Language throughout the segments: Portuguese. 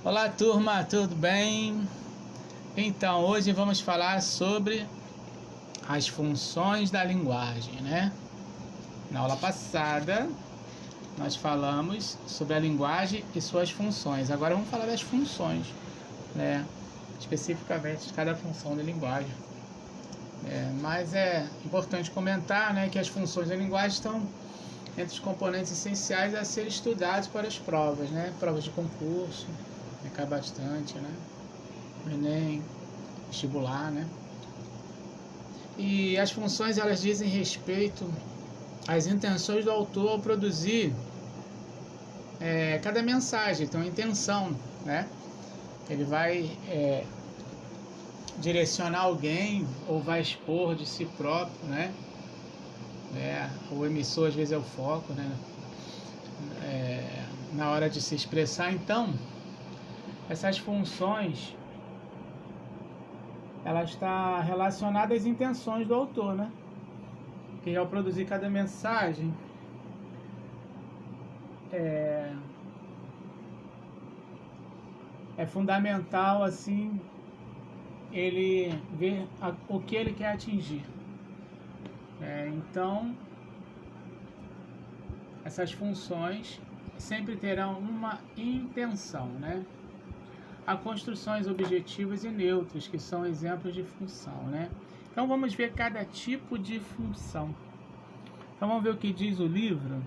Olá, turma, tudo bem? Então, hoje vamos falar sobre as funções da linguagem, né? Na aula passada, nós falamos sobre a linguagem e suas funções. Agora vamos falar das funções, né? Especificamente de cada função da linguagem. Mas é importante comentar, né, que as funções da linguagem estão entre os componentes essenciais a ser estudados para as provas, né? Provas de concurso, cai bastante, né? Enem, vestibular, né? E as funções, elas dizem respeito às intenções do autor ao produzir cada mensagem, então a intenção, né? Ele vai direcionar alguém ou vai expor de si próprio, né? O emissor às vezes é o foco, né? Na hora de se expressar. Então, essas funções, ela está relacionada às intenções do autor, né? Que ao produzir cada mensagem, é fundamental, assim, ele ver o que ele quer atingir. Então, essas funções sempre terão uma intenção, né? Há construções objetivas e neutras, que são exemplos de função, né? Então vamos ver cada tipo de função. Então vamos ver o que diz o livro,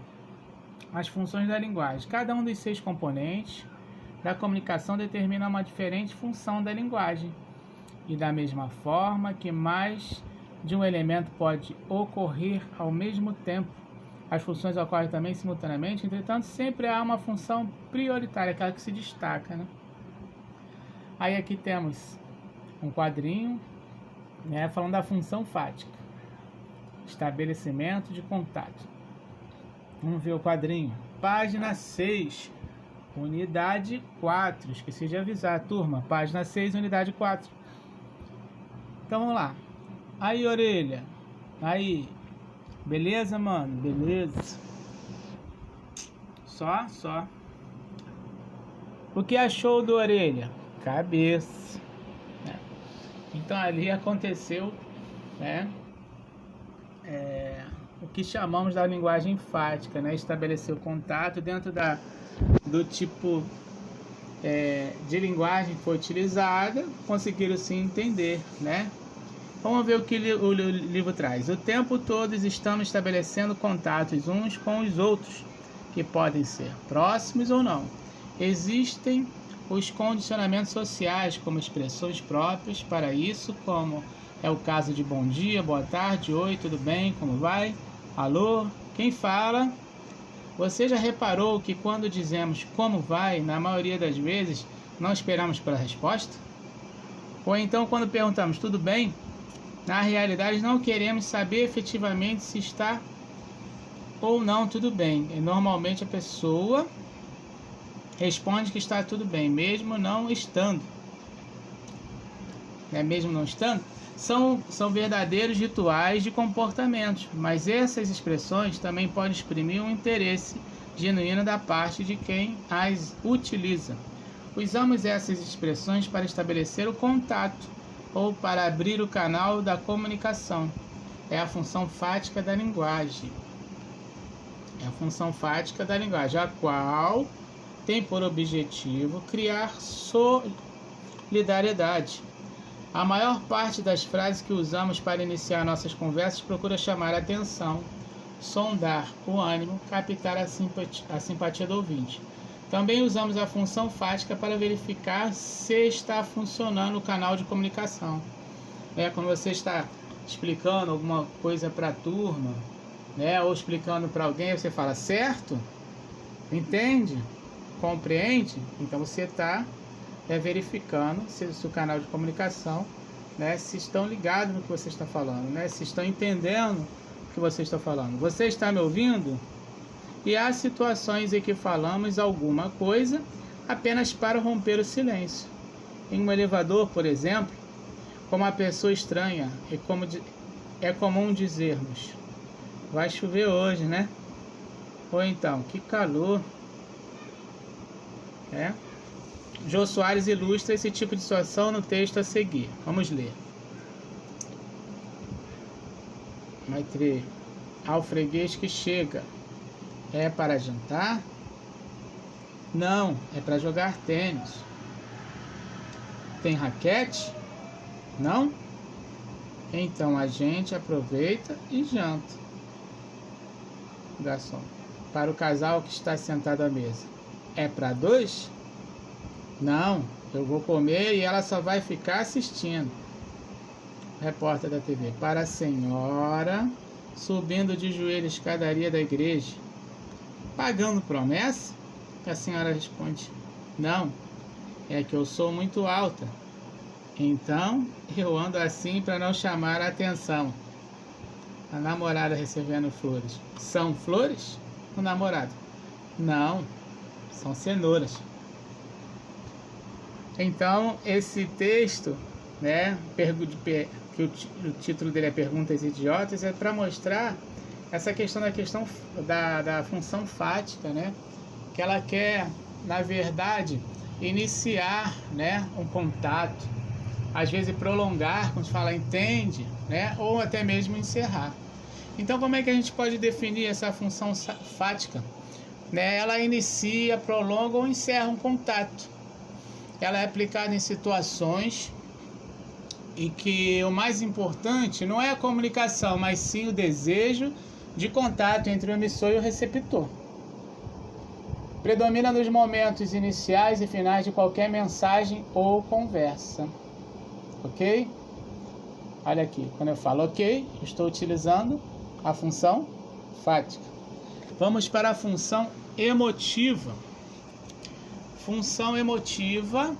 as funções da linguagem. Cada um dos seus componentes da comunicação determina uma diferente função da linguagem. E da mesma forma que mais de um elemento pode ocorrer ao mesmo tempo, as funções ocorrem também simultaneamente, entretanto sempre há uma função prioritária, aquela que se destaca, né? Aí aqui temos um quadrinho, né, falando da função fática, estabelecimento de contato. Vamos ver o quadrinho. Página 6, unidade 4. Esqueci de avisar, turma. Página 6, unidade 4. Então vamos lá. Aí, orelha. Aí. Beleza, mano? Beleza. Só. O que achou do orelha? Cabeça. Então ali aconteceu, né? O que chamamos da linguagem enfática, né? Estabeleceu contato dentro do tipo de linguagem que foi utilizada, conseguiram se entender, né? Vamos ver o que o livro traz. O tempo todo estamos estabelecendo contatos uns com os outros, que podem ser próximos ou não. Existem os condicionamentos sociais como expressões próprias para isso, como é o caso de bom dia, boa tarde, oi, tudo bem, como vai? Alô, quem fala? Você já reparou que quando dizemos como vai, na maioria das vezes não esperamos pela resposta? Ou então quando perguntamos tudo bem, na realidade não queremos saber efetivamente se está ou não tudo bem. E normalmente a pessoa responde que está tudo bem, mesmo não estando. Mesmo não estando, são verdadeiros rituais de comportamentos, mas essas expressões também podem exprimir um interesse genuíno da parte de quem as utiliza. Usamos essas expressões para estabelecer o contato ou para abrir o canal da comunicação. É a função fática da linguagem. É a função fática da linguagem, a qual tem por objetivo criar solidariedade. A maior parte das frases que usamos para iniciar nossas conversas procura chamar a atenção, sondar o ânimo, captar a simpatia do ouvinte. Também usamos a função fática para verificar se está funcionando o canal de comunicação. Quando você está explicando alguma coisa para a turma, ou explicando para alguém, você fala certo? Entende? Compreende? Então você está verificando se o canal de comunicação, se estão ligados no que você está falando, se estão entendendo o que você está falando. Você está me ouvindo? E há situações em que falamos alguma coisa apenas para romper o silêncio. Em um elevador, por exemplo, com uma pessoa estranha, é comum dizermos: vai chover hoje, né? Ou então, que calor. Jô Soares ilustra esse tipo de situação no texto a seguir. Vamos ler. Maitre, ao freguês que chega, é para jantar? Não, é para jogar tênis. Tem raquete? Não? Então a gente aproveita e janta. Garçom, para o casal que está sentado à mesa, é para 2? Não, eu vou comer e ela só vai ficar assistindo. Repórter da TV, para a senhora, subindo de joelhos a escadaria da igreja, pagando promessa? A senhora responde, não, é que eu sou muito alta, então eu ando assim para não chamar a atenção. A namorada recebendo flores, são flores? O namorado, não, são cenouras. Então esse texto, né, que o título dele é Perguntas Idiotas, é para mostrar essa questão da função fática, né? Que ela quer, na verdade, iniciar, né, um contato, às vezes prolongar, quando fala entende, né, ou até mesmo encerrar. Então, como é que a gente pode definir essa função fática? Né? Ela inicia, prolonga ou encerra um contato. Ela é aplicada em situações e que o mais importante não é a comunicação, mas sim o desejo de contato entre o emissor e o receptor. Predomina nos momentos iniciais e finais de qualquer mensagem ou conversa. Ok? Olha aqui, quando eu falo ok, estou utilizando a função fática. Vamos para a função emotiva. Função emotiva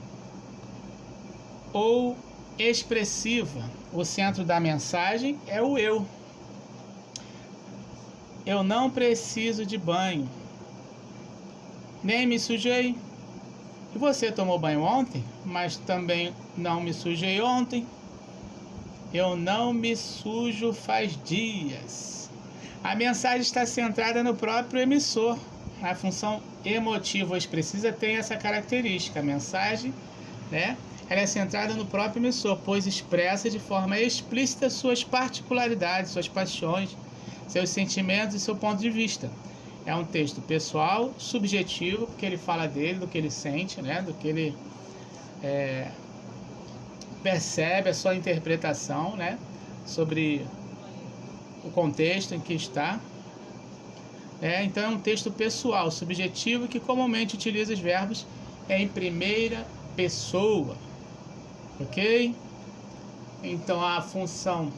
ou expressiva. O centro da mensagem é o eu. Eu não preciso de banho. Nem me sujei. E você tomou banho ontem? Mas também não me sujei ontem. Eu não me sujo faz dias. A mensagem está centrada no próprio emissor. A função emotiva ou expressiva tem essa característica. A mensagem, né, ela é centrada no próprio emissor, pois expressa de forma explícita suas particularidades, suas paixões, seus sentimentos e seu ponto de vista. É um texto pessoal, subjetivo, porque ele fala dele, do que ele sente, né, do que ele percebe, a sua interpretação, né, sobre o contexto em que está. Então é um texto pessoal, subjetivo, que comumente utiliza os verbos em primeira pessoa. Ok? Então a função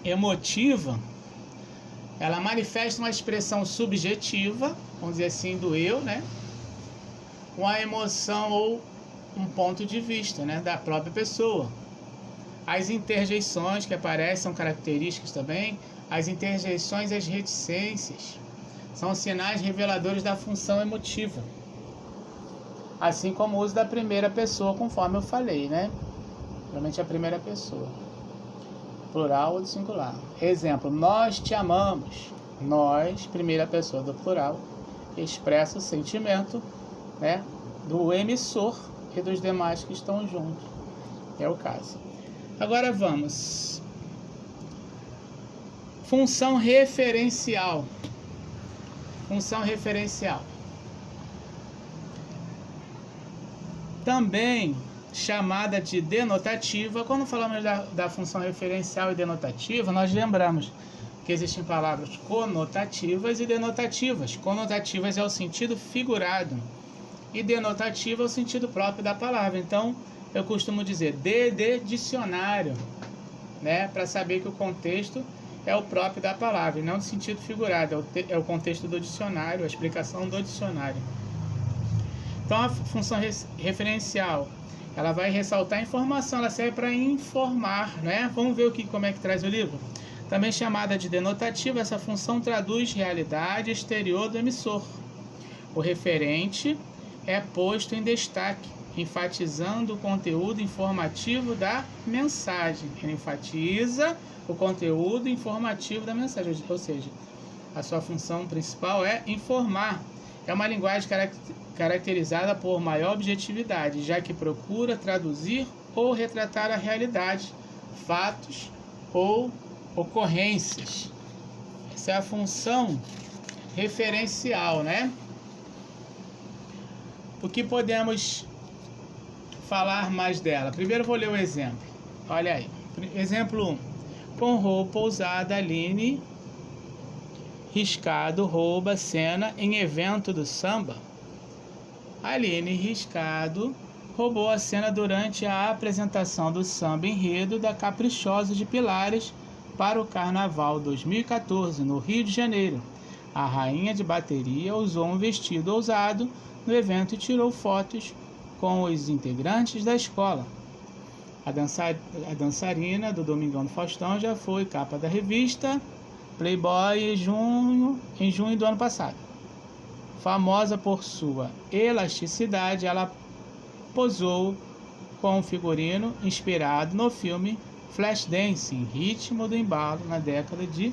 emotiva, ela manifesta uma expressão subjetiva, vamos dizer assim, do eu, né? Uma emoção ou um ponto de vista, né, da própria pessoa. As interjeições que aparecem são características também. As interjeições e as reticências são sinais reveladores da função emotiva. Assim como o uso da primeira pessoa, conforme eu falei, né? Geralmente é a primeira pessoa. Plural ou do singular. Exemplo, nós te amamos. Nós, primeira pessoa do plural, expressa o sentimento, né, do emissor e dos demais que estão juntos. É o caso. Agora vamos. Função referencial. Função referencial. Também chamada de denotativa. Quando falamos da função referencial e denotativa, nós lembramos que existem palavras conotativas e denotativas. Conotativas é o sentido figurado e denotativa é o sentido próprio da palavra. Então, eu costumo dizer de dicionário, né, para saber que o contexto é o próprio da palavra, e não do sentido figurado, é o contexto do dicionário, a explicação do dicionário. Então, a função referencial, ela vai ressaltar a informação, ela serve para informar, né? Vamos ver como é que traz o livro? Também chamada de denotativa, essa função traduz realidade exterior do emissor. O referente é posto em destaque, enfatizando o conteúdo informativo da mensagem. Ele enfatiza o conteúdo informativo da mensagem, ou seja, a sua função principal é informar. É uma linguagem caracterizada por maior objetividade, já que procura traduzir ou retratar a realidade, fatos ou ocorrências. Essa é a função referencial, né? O que podemos falar mais dela? Primeiro vou ler o exemplo. Olha aí. Exemplo 1. Com roupa ousada, Aline Riscado rouba cena em evento do samba. Aline Riscado roubou a cena durante a apresentação do samba enredo da Caprichosa de Pilares para o Carnaval 2014, no Rio de Janeiro. A rainha de bateria usou um vestido ousado no evento e tirou fotos com os integrantes da escola. A dançarina do Domingão do Faustão já foi capa da revista Playboy em junho do ano passado. Famosa por sua elasticidade, ela posou com um figurino inspirado no filme Flashdance, em ritmo do embalo, na década de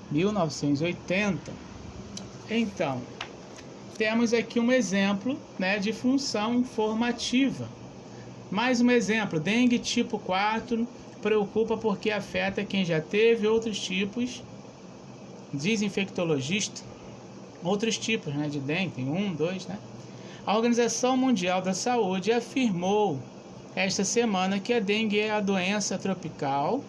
1980. Então, temos aqui um exemplo, né, de função informativa. Mais um exemplo, dengue tipo 4 preocupa porque afeta quem já teve outros tipos, diz infectologista, outros tipos, né, de dengue, tem 1, 2, né? A Organização Mundial da Saúde afirmou esta semana que a dengue é a doença tropical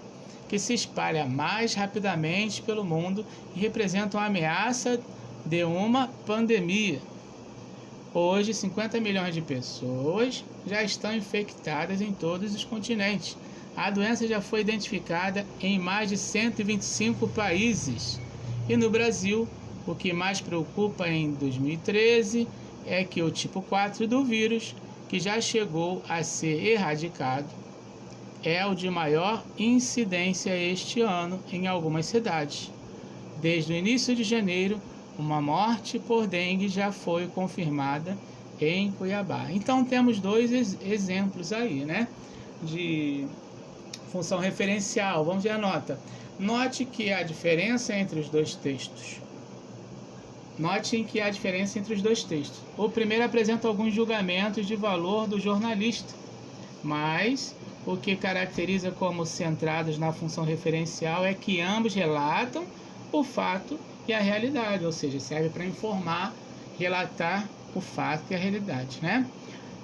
que se espalha mais rapidamente pelo mundo e representa uma ameaça de uma pandemia. Hoje, 50 milhões de pessoas já estão infectadas em todos os continentes. A doença já foi identificada em mais de 125 países. E no Brasil, o que mais preocupa em 2013 é que o tipo 4 do vírus, que já chegou a ser erradicado, é o de maior incidência este ano em algumas cidades. Desde o início de janeiro, uma morte por dengue já foi confirmada em Cuiabá. Então temos dois exemplos aí, né, de função referencial. Vamos ver a nota. Note que há diferença entre os dois textos. Notem que há diferença entre os dois textos. O primeiro apresenta alguns julgamentos de valor do jornalista, mas o que caracteriza como centrados na função referencial é que ambos relatam o fato e a realidade, ou seja, serve para informar, relatar o fato e a realidade, né?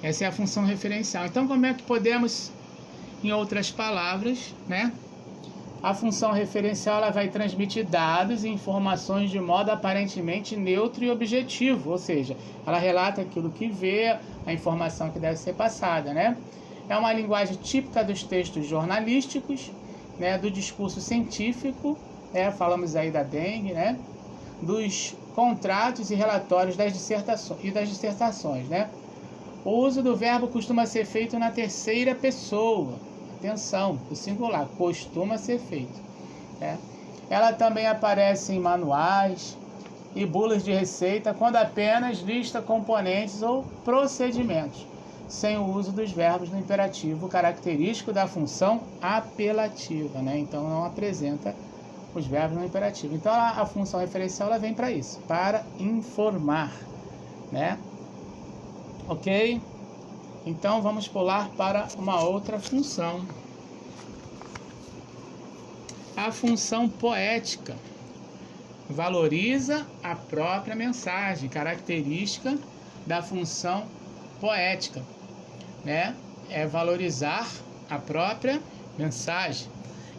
Essa é a função referencial. Então, como é que podemos, em outras palavras, né? A função referencial ela vai transmitir dados e informações de modo aparentemente neutro e objetivo, ou seja, ela relata aquilo que vê, a informação que deve ser passada, né? É uma linguagem típica dos textos jornalísticos, né? Do discurso científico, falamos aí da dengue, né? Dos contratos e relatórios das dissertações, né? O uso do verbo costuma ser feito na terceira pessoa. Atenção, o singular, costuma ser feito, né? Ela também aparece em manuais e bulas de receita quando apenas lista componentes ou procedimentos, sem o uso dos verbos no imperativo, característico da função apelativa, né? Então não apresenta os verbos no imperativo. Então a função referencial ela vem para isso, para informar, né? Ok? Então vamos pular para uma outra função. A função poética valoriza a própria mensagem, característica da função poética, né? É valorizar a própria mensagem.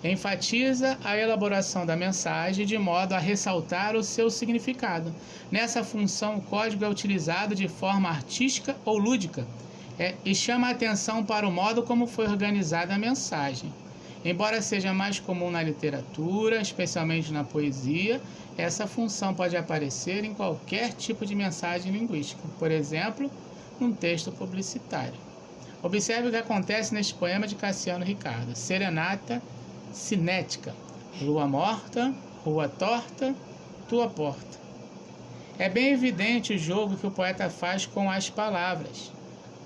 Enfatiza a elaboração da mensagem de modo a ressaltar o seu significado. Nessa função, o código é utilizado de forma artística ou lúdica e chama a atenção para o modo como foi organizada a mensagem. Embora seja mais comum na literatura, especialmente na poesia, essa função pode aparecer em qualquer tipo de mensagem linguística, por exemplo, num texto publicitário. Observe o que acontece neste poema de Cassiano Ricardo: Serenata cinética, lua morta, rua torta, tua porta. É bem evidente o jogo que o poeta faz com as palavras.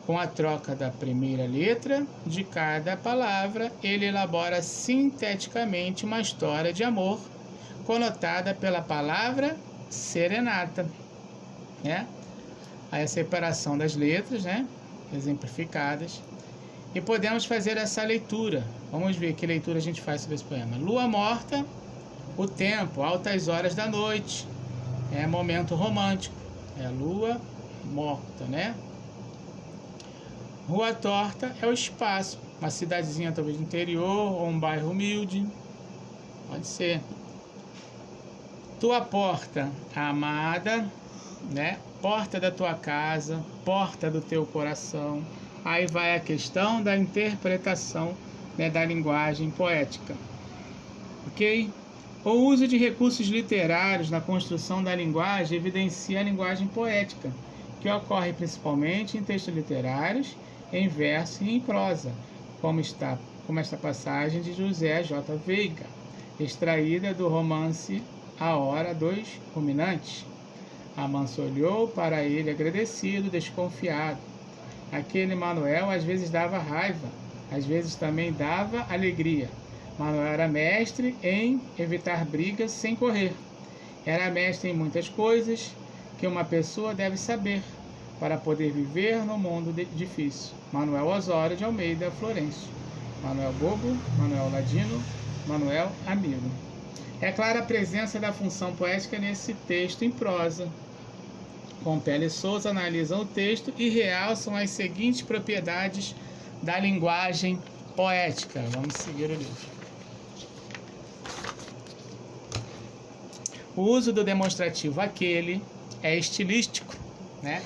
Com a troca da primeira letra de cada palavra, ele elabora sinteticamente uma história de amor conotada pela palavra serenata. né? Aí a separação das letras, né? Exemplificadas. E podemos fazer essa leitura. Vamos ver que leitura a gente faz sobre esse poema. Lua morta, o tempo, altas horas da noite. É momento romântico. É a lua morta, né? Rua torta é o espaço. Uma cidadezinha talvez do interior ou um bairro humilde. Pode ser. Tua porta, a amada, né? Porta da tua casa, porta do teu coração. Aí vai a questão da interpretação, né, da linguagem poética. Ok? O uso de recursos literários na construção da linguagem evidencia a linguagem poética, que ocorre principalmente em textos literários, em verso e em prosa, como esta passagem de José J. Veiga, extraída do romance A Hora dos Ruminantes. Amâncio olhou para ele agradecido, desconfiado. Aquele Manuel às vezes dava raiva, às vezes também dava alegria. Manuel era mestre em evitar brigas sem correr. Era mestre em muitas coisas que uma pessoa deve saber para poder viver no mundo difícil. Manuel Osório de Almeida Florencio. Manuel Bobo, Manuel Ladino, Manuel Amigo. É clara a presença da função poética nesse texto em prosa. Compele e Souza analisam o texto e realçam as seguintes propriedades da linguagem poética. Vamos seguir o livro. O uso do demonstrativo aquele é estilístico, né?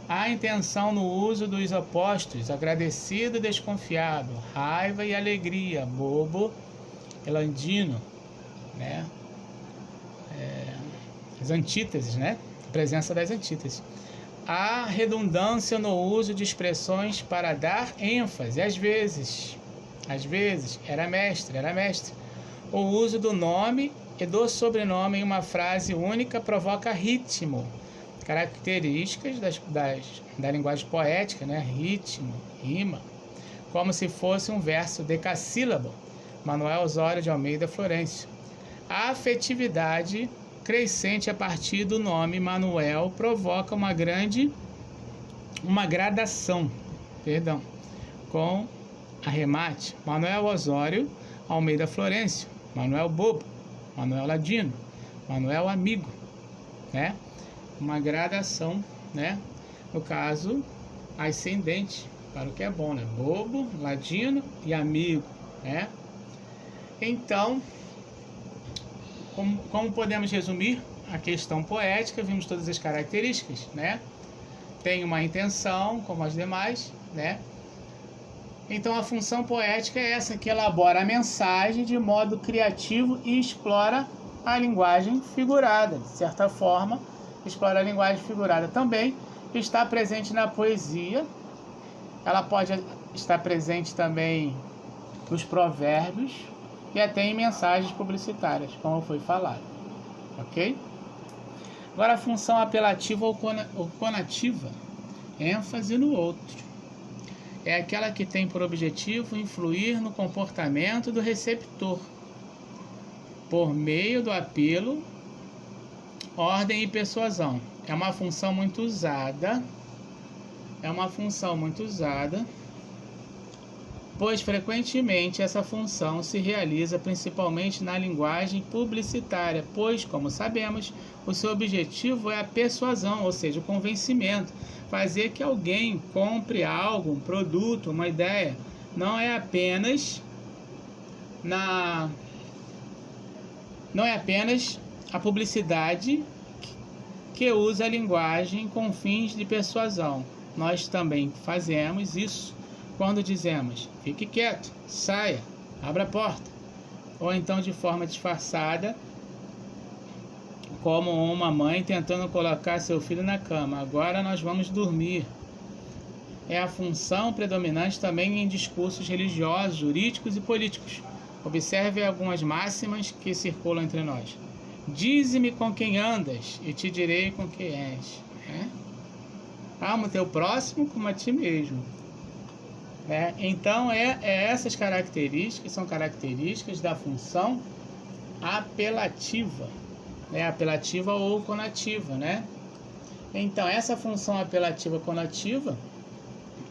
Há intenção no uso dos opostos, agradecido e desconfiado, raiva e alegria, bobo, elandino, né? As antíteses, né? A presença das antíteses. Há redundância no uso de expressões para dar ênfase. Às vezes, era mestre. O uso do nome e do sobrenome em uma frase única provoca ritmo. Características da linguagem poética, né? Ritmo, rima, como se fosse um verso decassílabo. Manuel Osório de Almeida Florencio. A afetividade crescente a partir do nome Manuel provoca uma gradação, com arremate. Manuel Osório Almeida Florencio, Manuel Bobo, Manuel Ladino, Manuel Amigo, né? Uma gradação, né? No caso, ascendente, para o que é bom, né? Bobo, Ladino e Amigo, né? Então, como podemos resumir a questão poética? Vimos todas as características, né? Tem uma intenção, como as demais, né? Então, a função poética é essa que elabora a mensagem de modo criativo e explora a linguagem figurada. De certa forma, explora a linguagem figurada. Também está presente na poesia. Ela pode estar presente também nos provérbios e até em mensagens publicitárias, como foi falado. Ok? Agora, a função apelativa ou conativa, ênfase no outro. É aquela que tem por objetivo influir no comportamento do receptor, por meio do apelo, ordem e persuasão. É uma função muito usada, pois frequentemente essa função se realiza principalmente na linguagem publicitária, pois, como sabemos, o seu objetivo é a persuasão, ou seja, o convencimento, fazer que alguém compre algo, um produto, uma ideia. Não é apenas a publicidade que usa a linguagem com fins de persuasão. Nós também fazemos isso quando dizemos, fique quieto, saia, abra a porta. Ou então de forma disfarçada, como uma mãe tentando colocar seu filho na cama. Agora nós vamos dormir. É a função predominante também em discursos religiosos, jurídicos e políticos. Observe algumas máximas que circulam entre nós. Dize-me com quem andas e te direi com quem és. Ama o teu próximo como a ti mesmo. Então, essas características são características da função apelativa. né? Apelativa ou conativa, né? Então, essa função apelativa conativa,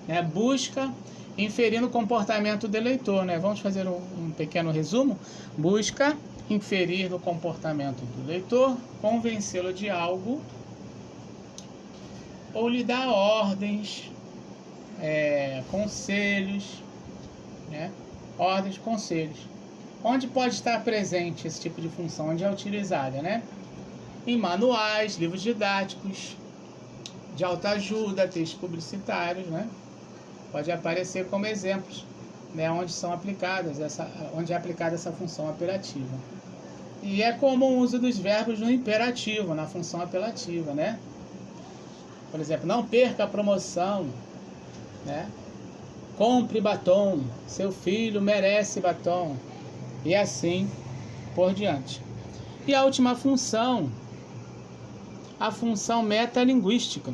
né, busca inferir no comportamento do leitor, né? Vamos fazer um pequeno resumo. Busca inferir no comportamento do leitor, convencê-lo de algo ou lhe dar ordens, conselhos, né? Ordens, conselhos. Onde pode estar presente esse tipo de função? Onde é utilizada, né? Em manuais, livros didáticos, de autoajuda, textos publicitários, né? Pode aparecer como exemplos, né? Onde é aplicada essa função apelativa. E é comum o uso dos verbos no imperativo, na função apelativa, né? Por exemplo, não perca a promoção, né? Compre batom, seu filho merece batom, e assim por diante. E a última função, a função metalinguística.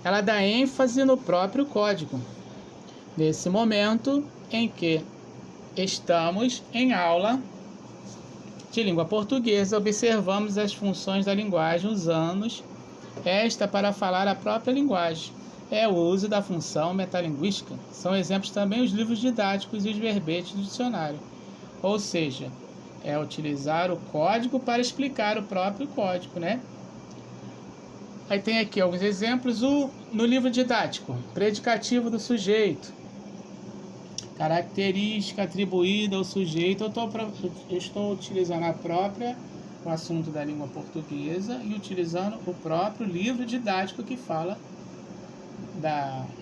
Ela dá ênfase no próprio código. Nesse momento em que estamos em aula de língua portuguesa, observamos as funções da linguagem, usamos esta para falar a própria linguagem. É o uso da função metalinguística. São exemplos também os livros didáticos e os verbetes do dicionário. Ou seja, é utilizar o código para explicar o próprio código, né? Aí tem aqui alguns exemplos. No livro didático, predicativo do sujeito, característica atribuída ao sujeito. Eu estou utilizando o assunto da língua portuguesa e utilizando o próprio livro didático que fala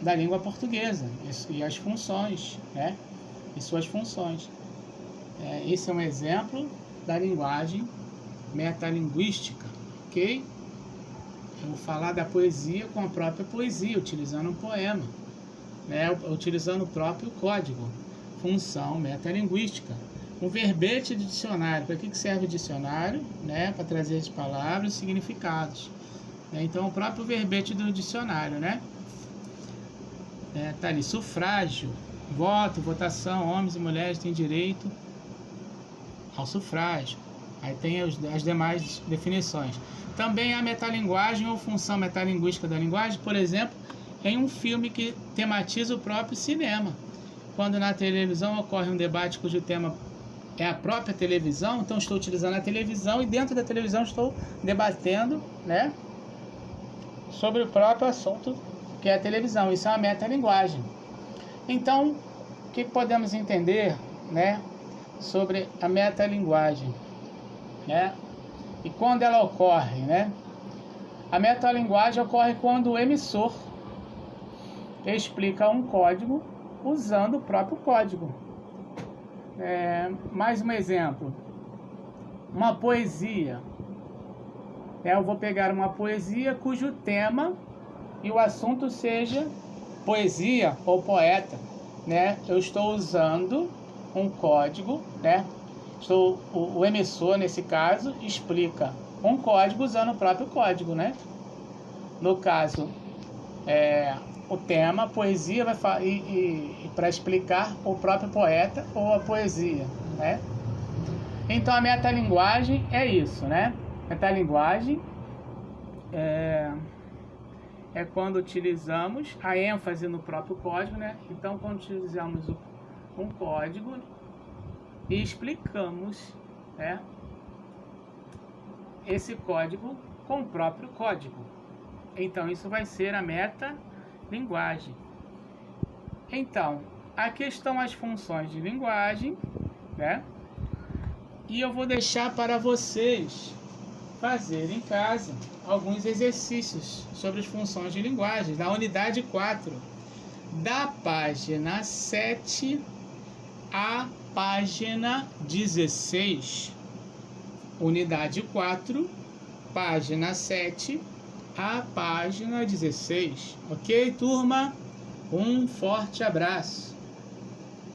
da língua portuguesa e as funções, né? E suas funções. Esse é um exemplo da linguagem metalinguística, ok? Eu vou falar da poesia com a própria poesia, utilizando um poema, né? Utilizando o próprio código, função metalinguística. Um verbete de dicionário. Para que serve o dicionário? Né? Para trazer as palavras e significados. Então, o próprio verbete do dicionário, né? Tá ali, sufrágio, voto, votação, homens e mulheres têm direito ao sufrágio. Aí tem as demais definições. Também a metalinguagem ou função metalinguística da linguagem, por exemplo, em um filme que tematiza o próprio cinema. Quando na televisão ocorre um debate cujo tema é a própria televisão, então estou utilizando a televisão e dentro da televisão estou debatendo, né, sobre o próprio assunto que é a televisão. Isso é uma metalinguagem. Então, o que podemos entender, né, sobre a metalinguagem, né? E quando ela ocorre, né? A metalinguagem ocorre quando o emissor explica um código usando o próprio código. Mais um exemplo. Uma poesia. Eu vou pegar uma poesia cujo tema e o assunto seja poesia ou poeta, né? Eu estou usando um código, né? O emissor, nesse caso, explica um código usando o próprio código, né? No caso, o tema, poesia, vai falar, e para explicar o próprio poeta ou a poesia, né? Então, a metalinguagem é isso, né? Metalinguagem é quando utilizamos a ênfase no próprio código, né? Então, quando utilizamos um código e explicamos, né, esse código com o próprio código. Então, isso vai ser a metalinguagem. Então, aqui estão as funções de linguagem, né? E eu vou deixar para vocês fazerem em casa alguns exercícios sobre as funções de linguagem, na unidade 4, da página 7 à página 16. Unidade 4, página 7 à página 16. Ok, turma? Um forte abraço.